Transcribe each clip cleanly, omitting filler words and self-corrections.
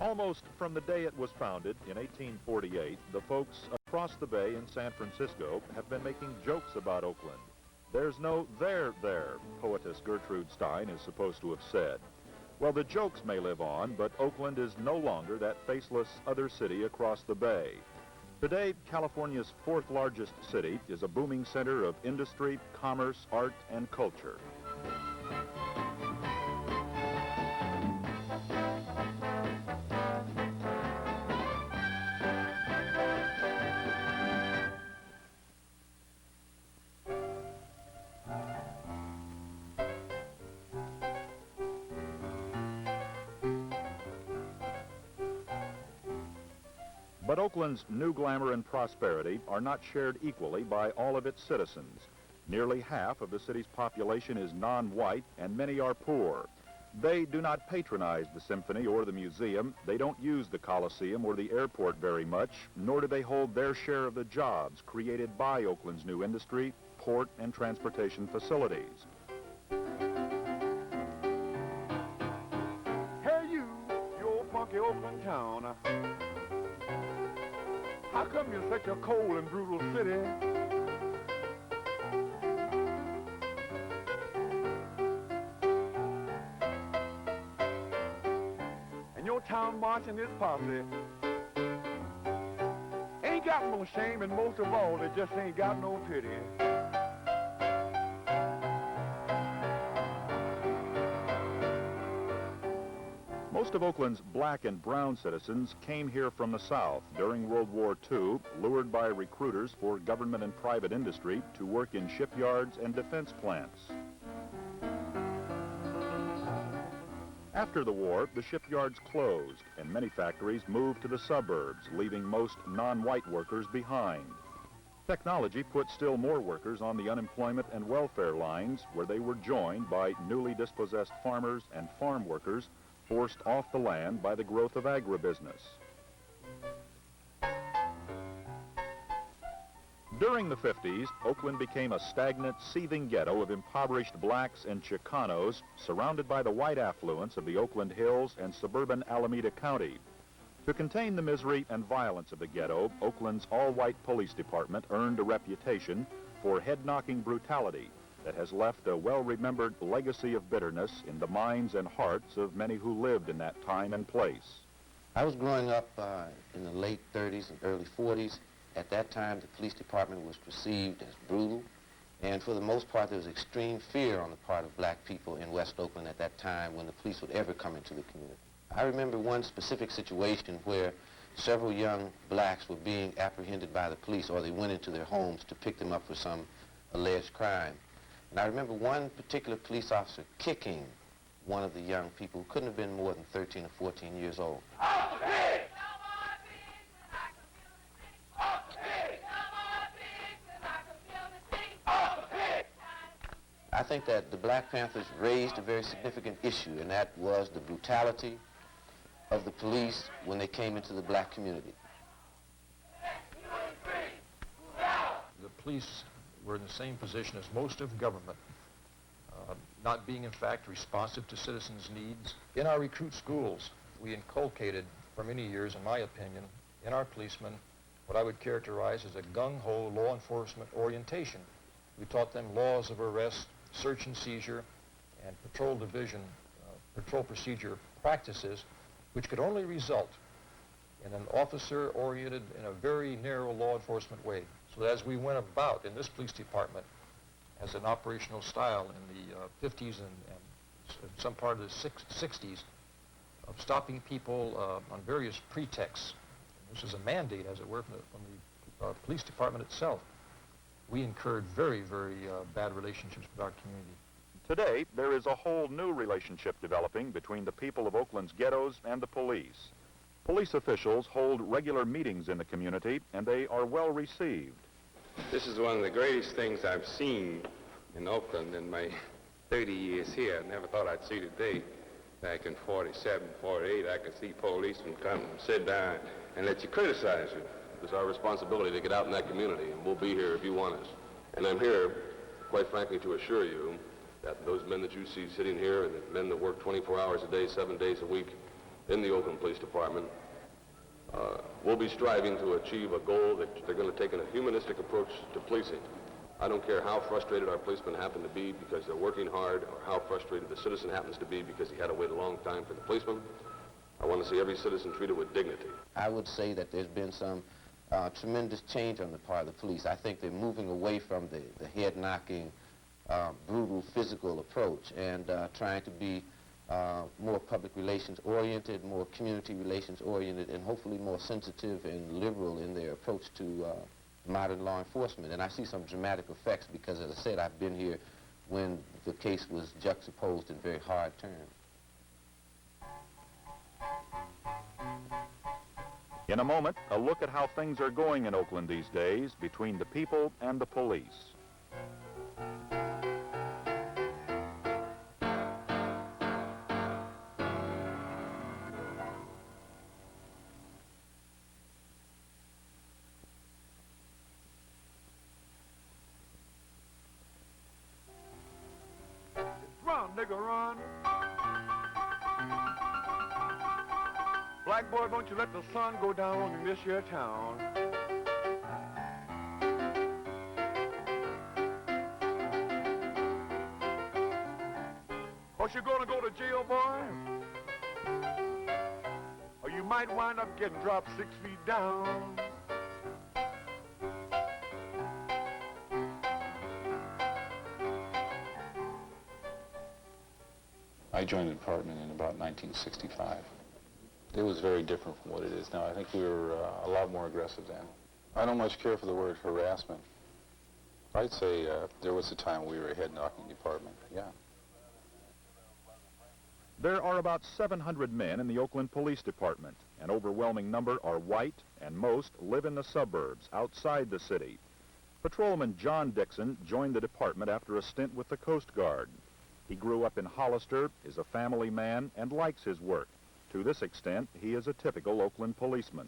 Almost from the day it was founded in 1848, the folks across the bay in San Francisco have been making jokes about Oakland. There's no there, poetess Gertrude Stein is supposed to have said. Well, the jokes may live on, but Oakland is no longer that faceless other city across the bay. Today, California's fourth largest city is a booming center of industry, commerce, art, and culture. But Oakland's new glamour and prosperity are not shared equally by all of its citizens. Nearly half of the city's population is non-white, and many are poor. They do not patronize the symphony or the museum. They don't use the Coliseum or the airport very much, nor do they hold their share of the jobs created by Oakland's new industry, port, and transportation facilities. Hey you old funky Oakland town. How come you're such a cold and brutal city? And your town marching this posse ain't got no shame, and most of all, it just ain't got no pity. Most of Oakland's black and brown citizens came here from the South during World War II, lured by recruiters for government and private industry to work in shipyards and defense plants. After the war, the shipyards closed and many factories moved to the suburbs, leaving most non-white workers behind. Technology put still more workers on the unemployment and welfare lines, where they were joined by newly dispossessed farmers and farm workers forced off the land by the growth of agribusiness. During the 50s, Oakland became a stagnant, seething ghetto of impoverished blacks and Chicanos, surrounded by the white affluence of the Oakland Hills and suburban Alameda County. To contain the misery and violence of the ghetto, Oakland's all-white police department earned a reputation for head-knocking brutality that has left a well-remembered legacy of bitterness in the minds and hearts of many who lived in that time and place. I was growing up in the late 30s and early 40s. At that time, the police department was perceived as brutal, and for the most part, there was extreme fear on the part of black people in West Oakland at that time when the police would ever come into the community. I remember one specific situation where several young blacks were being apprehended by the police, or they went into their homes to pick them up for some alleged crime. And I remember one particular police officer kicking one of the young people who couldn't have been more than 13 or 14 years old. I think that the Black Panthers raised a very significant issue, and that was the brutality of the police when they came into the black community. The police were in the same position as most of government, not being in fact responsive to citizens' needs. In our recruit schools, we inculcated for many years, in my opinion, in our policemen what I would characterize as a gung-ho law enforcement orientation. We taught them laws of arrest, search and seizure, and patrol division, patrol procedure practices, which could only result in an officer oriented in a very narrow law enforcement way. So as we went about in this police department as an operational style in the 50s and some part of the 60s of stopping people on various pretexts. This is a mandate, as it were, from the police department itself. We incurred very, very bad relationships with our community. Today, there is a whole new relationship developing between the people of Oakland's ghettos and the police. Police officials hold regular meetings in the community, and they are well received. This is one of the greatest things I've seen in Oakland in my 30 years here. I never thought I'd see today. Back in 47, 48, I could see policemen come and sit down and let you criticize you. It's our responsibility to get out in that community, and we'll be here if you want us. And I'm here, quite frankly, to assure you that those men that you see sitting here and the men that work 24 hours a day, 7 days a week, in the Oakland Police Department will be striving to achieve a goal that they're going to take a humanistic approach to policing. I don't care how frustrated our policemen happen to be because they're working hard, or how frustrated the citizen happens to be because he had to wait a long time for the policeman. I want to see every citizen treated with dignity. I would say that there's been some tremendous change on the part of the police. I think they're moving away from the head-knocking, brutal, physical approach and trying to be more public relations oriented, more community relations oriented, and hopefully more sensitive and liberal in their approach to modern law enforcement. And I see some dramatic effects because, as I said, I've been here when the case was juxtaposed in very hard terms. In a moment, a look at how things are going in Oakland these days between the people and the police. Run, nigga, run. Black boy, don't you let the sun go down in this here town. Or you gonna go to jail, boy? Or you might wind up getting dropped 6 feet down. I joined the department in about 1965. It was very different from what it is now. I think we were a lot more aggressive then. I don't much care for the word harassment. I'd say there was a time we were a head-knocking department, yeah. There are about 700 men in the Oakland Police Department. An overwhelming number are white, and most live in the suburbs, outside the city. Patrolman John Dixon joined the department after a stint with the Coast Guard. He grew up in Hollister, is a family man, and likes his work. To this extent, he is a typical Oakland policeman.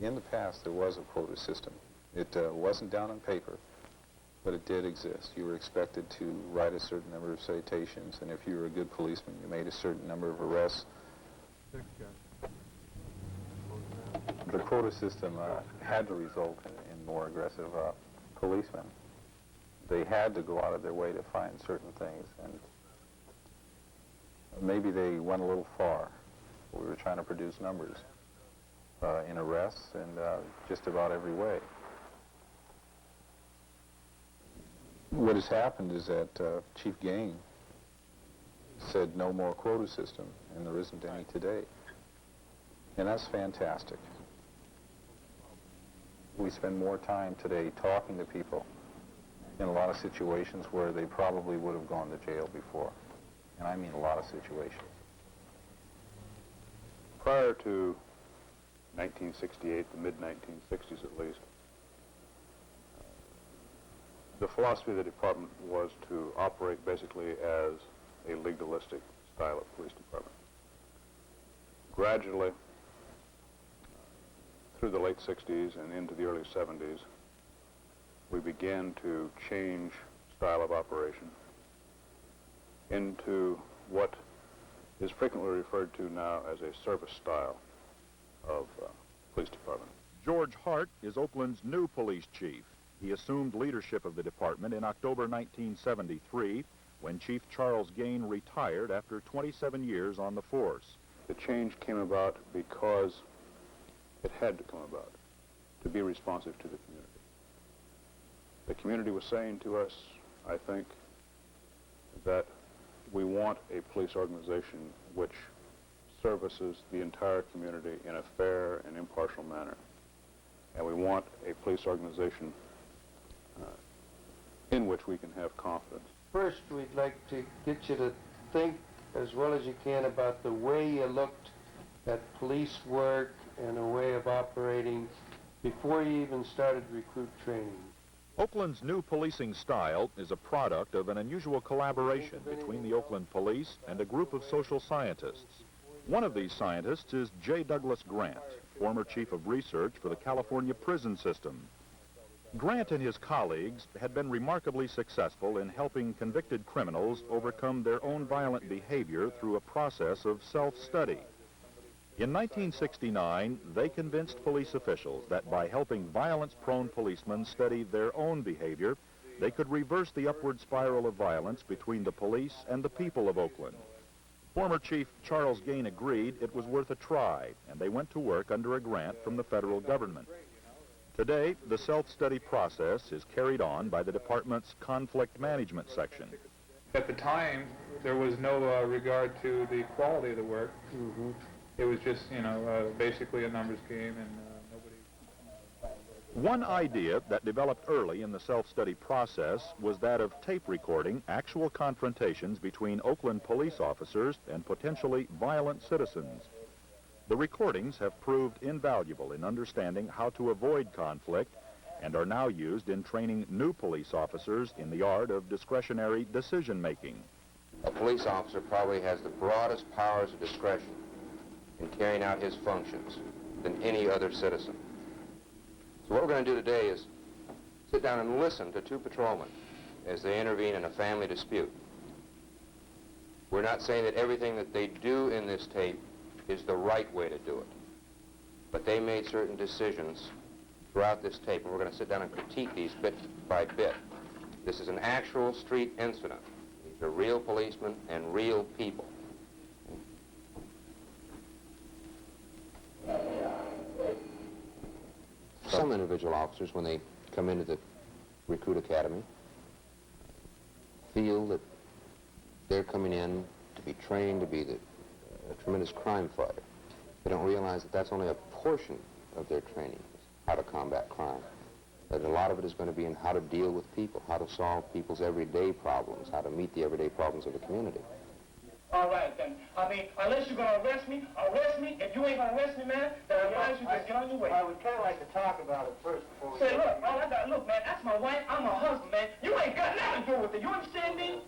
In the past, there was a quota system. It wasn't down on paper, but it did exist. You were expected to write a certain number of citations, and if you were a good policeman, you made a certain number of arrests. The quota system had to result in more aggressive policemen. They had to go out of their way to find certain things, and maybe they went a little far. We were trying to produce numbers in arrests and just about every way. What has happened is that Chief Gain said no more quota system, and there isn't any today. And that's fantastic. We spend more time today talking to people in a lot of situations where they probably would have gone to jail before. And I mean a lot of situations. Prior to 1968, the mid-1960s at least, the philosophy of the department was to operate basically as a legalistic style of police department. Gradually, through the late 60s and into the early 70s, we began to change style of operation into what is frequently referred to now as a service style of police department. George Hart is Oakland's new police chief. He assumed leadership of the department in October 1973 when Chief Charles Gain retired after 27 years on the force. The change came about because it had to come about to be responsive to the community. The community was saying to us, I think, that we want a police organization which services the entire community in a fair and impartial manner. And we want a police organization in which we can have confidence. First, we'd like to get you to think as well as you can about the way you looked at police work and a way of operating before you even started recruit training. Oakland's new policing style is a product of an unusual collaboration between the Oakland Police and a group of social scientists. One of these scientists is J. Douglas Grant, former chief of research for the California prison system. Grant and his colleagues had been remarkably successful in helping convicted criminals overcome their own violent behavior through a process of self-study. In 1969, they convinced police officials that by helping violence-prone policemen study their own behavior, they could reverse the upward spiral of violence between the police and the people of Oakland. Former Chief Charles Gain agreed it was worth a try, and they went to work under a grant from the federal government. Today, the self-study process is carried on by the department's Conflict Mangement Section. At the time, there was no regard to the quality of the work. Mm-hmm. It was just, basically a numbers game, and nobody... One idea that developed early in the self-study process was that of tape recording actual confrontations between Oakland police officers and potentially violent citizens. The recordings have proved invaluable in understanding how to avoid conflict and are now used in training new police officers in the art of discretionary decision-making. A police officer probably has the broadest powers of discretion in carrying out his functions than any other citizen. So what we're going to do today is sit down and listen to two patrolmen as they intervene in a family dispute. We're not saying that everything that they do in this tape is the right way to do it, but they made certain decisions throughout this tape, and we're going to sit down and critique these bit by bit. This is an actual street incident. These are real policemen and real people. Some individual officers, when they come into the recruit academy, feel that they're coming in to be trained to be a tremendous crime fighter. They don't realize that that's only a portion of their training, how to combat crime. That a lot of it is going to be in how to deal with people, how to solve people's everyday problems, how to meet the everyday problems of the community. All right, then. I mean, unless you're going to arrest me. If you ain't going to arrest me, man, then I advise you to get on your way. I would kind of like to talk about it first before we... Say, look, man, that's my wife. I'm her husband, man. You ain't got nothing to do with it. You understand me?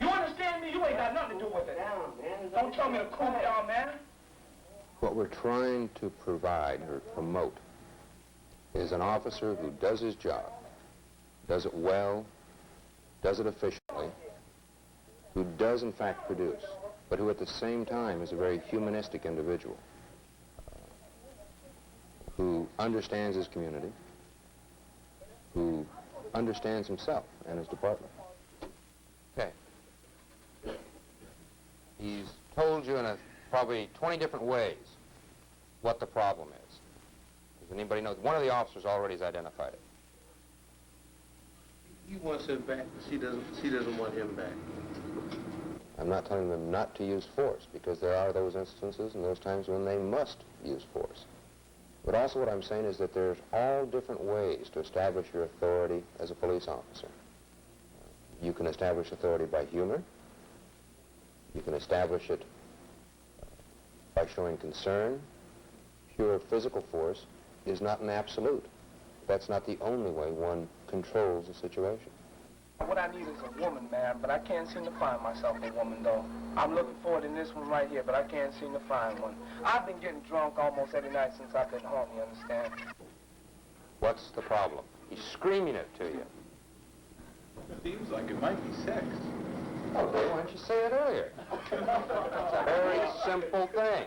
You understand me? You ain't got nothing to do with it. Down, man. Don't tell me to cool down, man. What we're trying to provide or promote is an officer who does his job, does it well, does it efficiently, who does in fact produce, but who at the same time is a very humanistic individual, who understands his community, who understands himself and his department. Okay. He's told you in probably 20 different ways what the problem is. Does anybody know? One of the officers already has identified it. He wants him back, but she doesn't want him back. I'm not telling them not to use force, because there are those instances and those times when they must use force. But also what I'm saying is that there's all different ways to establish your authority as a police officer. You can establish authority by humor. You can establish it by showing concern. Pure physical force is not an absolute. That's not the only way one controls a situation. What I need is a woman, man, but I can't seem to find myself a woman, though. I'm looking forward in this one right here, but I can't seem to find one. I've been getting drunk almost every night since I've been home, you understand? What's the problem? He's screaming it to you. Seems like it might be sex. Oh, why didn't you say it earlier? It's a very simple thing.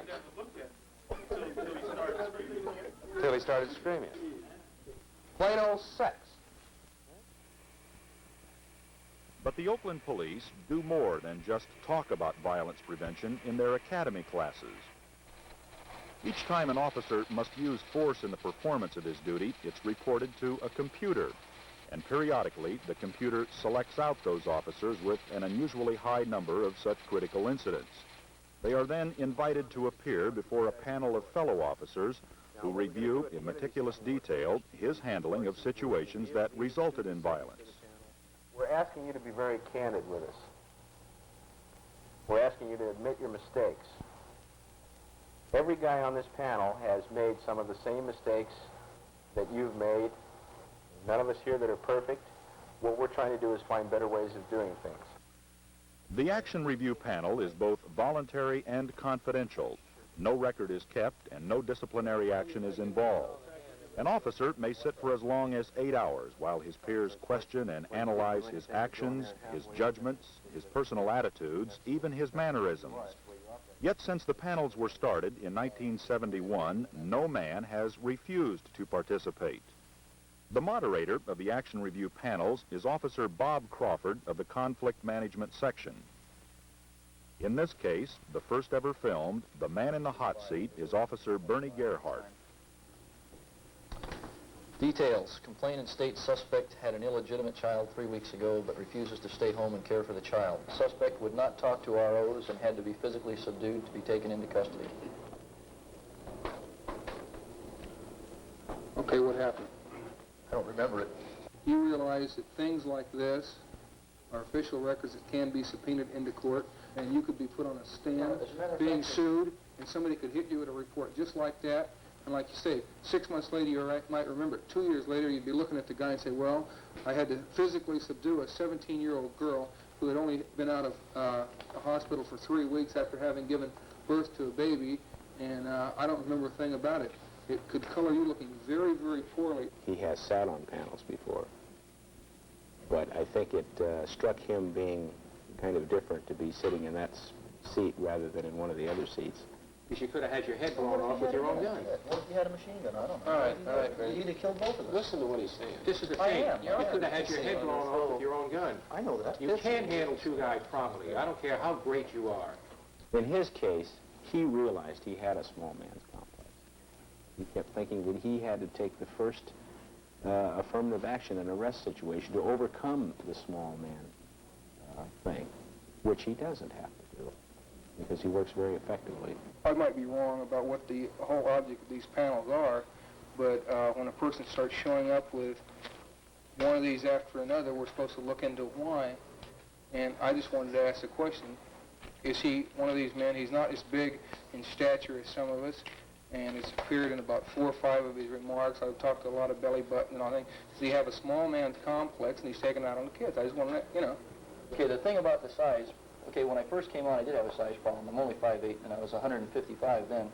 Till he started screaming. Plain old sex. But the Oakland Police do more than just talk about violence prevention in their academy classes. Each time an officer must use force in the performance of his duty, it's reported to a computer. And periodically, the computer selects out those officers with an unusually high number of such critical incidents. They are then invited to appear before a panel of fellow officers who review in meticulous detail his handling of situations that resulted in violence. We're asking you to be very candid with us. We're asking you to admit your mistakes. Every guy on this panel has made some of the same mistakes that you've made. None of us here that are perfect. What we're trying to do is find better ways of doing things. The action review panel is both voluntary and confidential. No record is kept and no disciplinary action is involved. An officer may sit for as long as 8 hours while his peers question and analyze his actions, his judgments, his personal attitudes, even his mannerisms. Yet since the panels were started in 1971, no man has refused to participate. The moderator of the action review panels is Officer Bob Crawford of the Conflict Mangement Section. In this case, the first ever filmed, the man in the hot seat is Officer Bernie Gerhardt. Details. Complainant states suspect had an illegitimate child 3 weeks ago but refuses to stay home and care for the child. Suspect would not talk to ROs and had to be physically subdued to be taken into custody. Okay, what happened? I don't remember it. You realize that things like this are official records that can be subpoenaed into court, and you could be put on a stand, being sued, and somebody could hit you with a report just like that. And like you say, 6 months later you might remember it. 2 years later you'd be looking at the guy and say, well, I had to physically subdue a 17-year-old girl who had only been out of a hospital for 3 weeks after having given birth to a baby, and I don't remember a thing about it. It could color you looking very, very poorly. He has sat on panels before, but I think it struck him being kind of different to be sitting in that seat rather than in one of the other seats. Because you could have had your head blown off with your own gun. What if you had a machine gun? I don't know. All right. You'd have killed both of us. Listen to what he's saying. This is the I thing. am. You could have had your head blown off with your own gun. I know that. You can't handle two guys properly. I don't care how great you are. In his case, he realized he had a small man's complex. He kept thinking that he had to take the first affirmative action in an arrest situation to overcome the small man thing, which he doesn't have to do because he works very effectively. I might be wrong about what the whole object of these panels are, but when a person starts showing up with one of these after another, we're supposed to look into why. And I just wanted to ask the question, is he one of these men? He's not as big in stature as some of us, and it's appeared in about 4 or 5 of his remarks. I've talked to a lot of belly button and all that. Does he have a small man's complex, and he's taking it out on the kids? I just want to, you know. Okay, the thing about the size, okay, when I first came on, I did have a size problem. I'm only 5'8", and I was 155 then,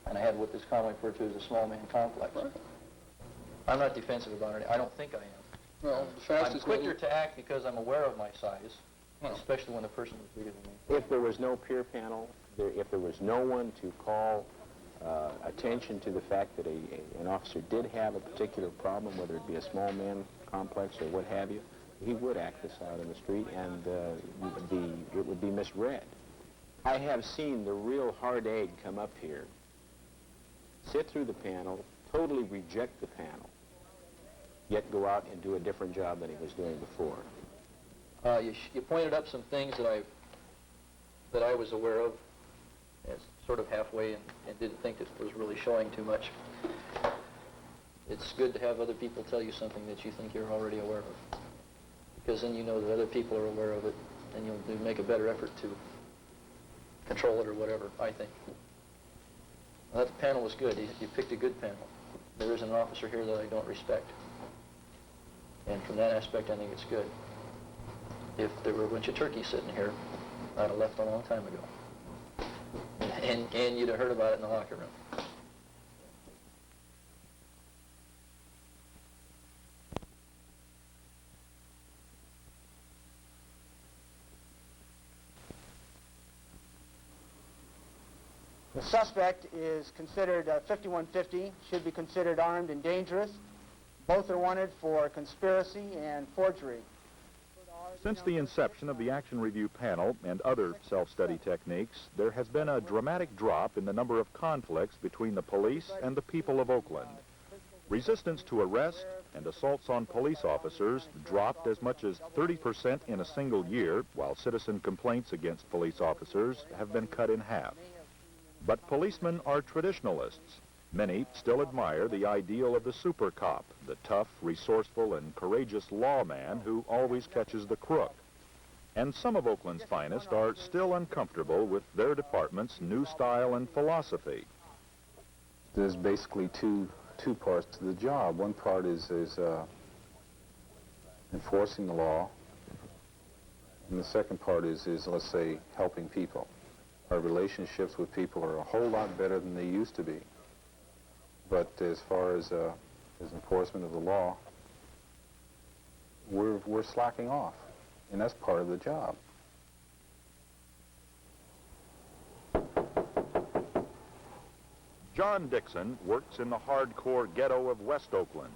and I had what is commonly referred to as a small man complex. Right. I'm not defensive about it. I don't think I am. Well, the I'm fastest quicker to act because I'm aware of my size, especially when the person is bigger than me. If there was no peer panel, if there was no one to call attention to the fact that an officer did have a particular problem, whether it be a small man complex or what have you, he would act this out in the street, and it would be misread. I have seen the real hard egg come up here, sit through the panel, totally reject the panel, yet go out and do a different job than he was doing before. You pointed up some things that I was aware of, as sort of halfway, and didn't think it was really showing too much. It's good to have other people tell you something that you think you're already aware of, because then you know that other people are aware of it, and you'll make a better effort to control it or whatever, I think. Well, that panel was good. You picked a good panel. There isn't an officer here that I don't respect. And from that aspect, I think it's good. If there were a bunch of turkeys sitting here, I'd have left a long time ago. And you'd have heard about it in the locker room. The suspect is considered 5150, should be considered armed and dangerous. Both are wanted for conspiracy and forgery. Since the inception of the Action Review panel and other self-study techniques, there has been a dramatic drop in the number of conflicts between the police and the people of Oakland. Resistance to arrest and assaults on police officers dropped as much as 30% in a single year, while citizen complaints against police officers have been cut in half. But policemen are traditionalists. Many still admire the ideal of the super cop, the tough, resourceful, and courageous lawman who always catches the crook. And some of Oakland's finest are still uncomfortable with their department's new style and philosophy. There's basically two parts to the job. One part is enforcing the law, and the second part is, let's say, helping people. Our relationships with people are a whole lot better than they used to be. But as far as as enforcement of the law, we're slacking off, and that's part of the job. John Dixon works in the hardcore ghetto of West Oakland.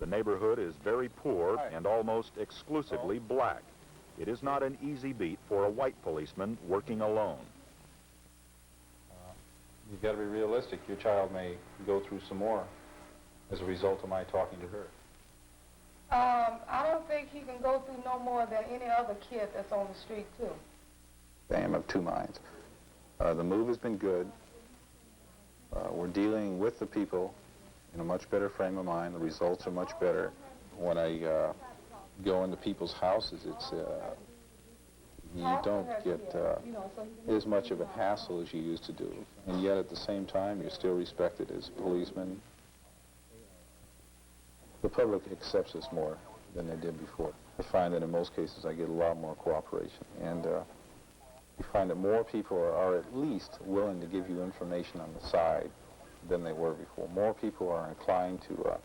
The neighborhood is very poor and almost exclusively black. It is not an easy beat for a white policeman working alone. You've got to be realistic. Your child may go through some more as a result of my talking to her. I don't think he can go through no more than any other kid that's on the street, too. I am of two minds. The move has been good. We're dealing with the people in a much better frame of mind. The results are much better. When I go into people's houses, it's you don't get as much of a hassle as you used to do. And yet at the same time, you're still respected as policemen. The public accepts us more than they did before. I find that in most cases I get a lot more cooperation. And you find that more people are at least willing to give you information on the side than they were before. More people are inclined to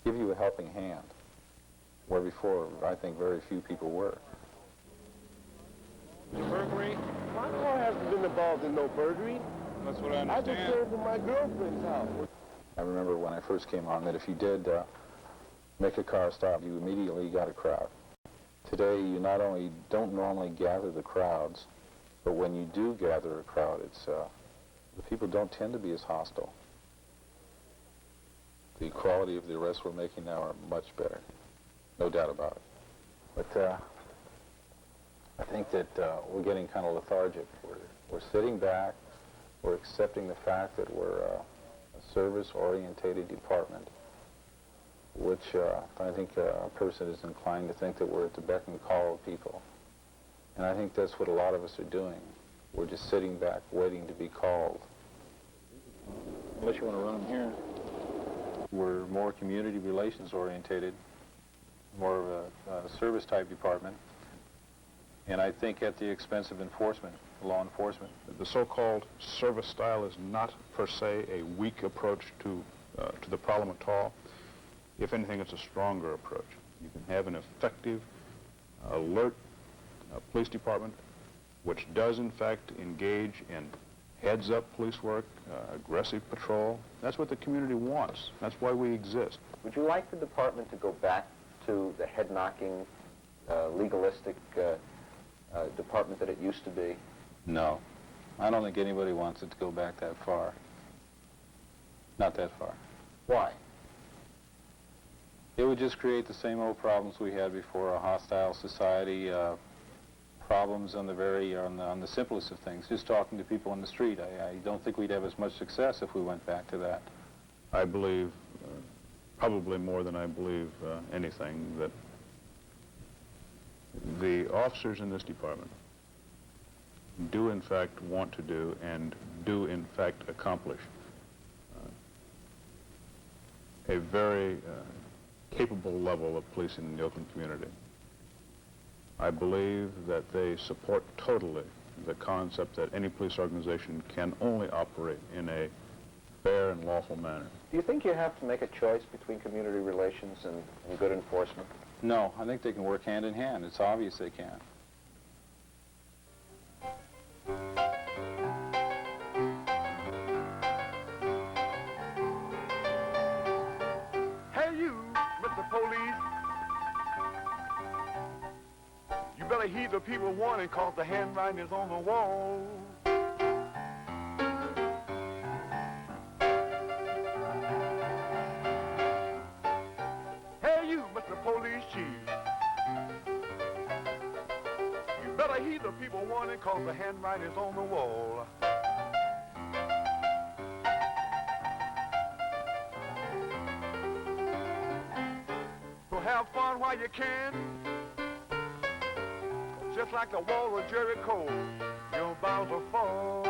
give you a helping hand, where before I think very few people were. Burglary? My car hasn't been involved in no burglary. That's what I I just understand. came from my girlfriend's house. I remember when I first came on that if you did make a car stop, you immediately got a crowd. Today, you not only don't normally gather the crowds, but when you do gather a crowd, it's the people don't tend to be as hostile. The quality of the arrests we're making now are much better, no doubt about it. But I think that we're getting kind of lethargic. We're sitting back. We're accepting the fact that we're a service-orientated department, which I think a person is inclined to think that we're at the beck and call of people. And I think that's what a lot of us are doing. We're just sitting back, waiting to be called. Unless you want to run them here. We're more community relations orientated, more of a service-type department, and I think at the expense of enforcement, law enforcement. The so-called service style is not per se a weak approach to the problem at all. If anything, it's a stronger approach. You can have an effective, alert police department which does in fact engage in heads-up police work, aggressive patrol. That's what the community wants. That's why we exist. Would you like the department to go back to the head-knocking, legalistic department that it used to be? No. I don't think anybody wants it to go back that far. Not that far. Why? It would just create the same old problems we had before, a hostile society, problems on the simplest of things, just talking to people on the street. I don't think we'd have as much success if we went back to that. I believe, probably more than I believe anything, that the officers in this department do in fact want to do and do in fact accomplish a very capable level of policing in the Oakland community. I believe that they support totally the concept that any police organization can only operate in a fair and lawful manner. Do you think you have to make a choice between community relations and good enforcement? No, I think they can work hand in hand. It's obvious they can. Hey you, Mr. Police. You better heed the people warning, cause the handwriting is on the wall. Hey you, Mr. Police Chief. You better heed the people warning, cause the handwriting is on the wall. So have fun while you can. Just like the wall of Jericho, you're bound to fall.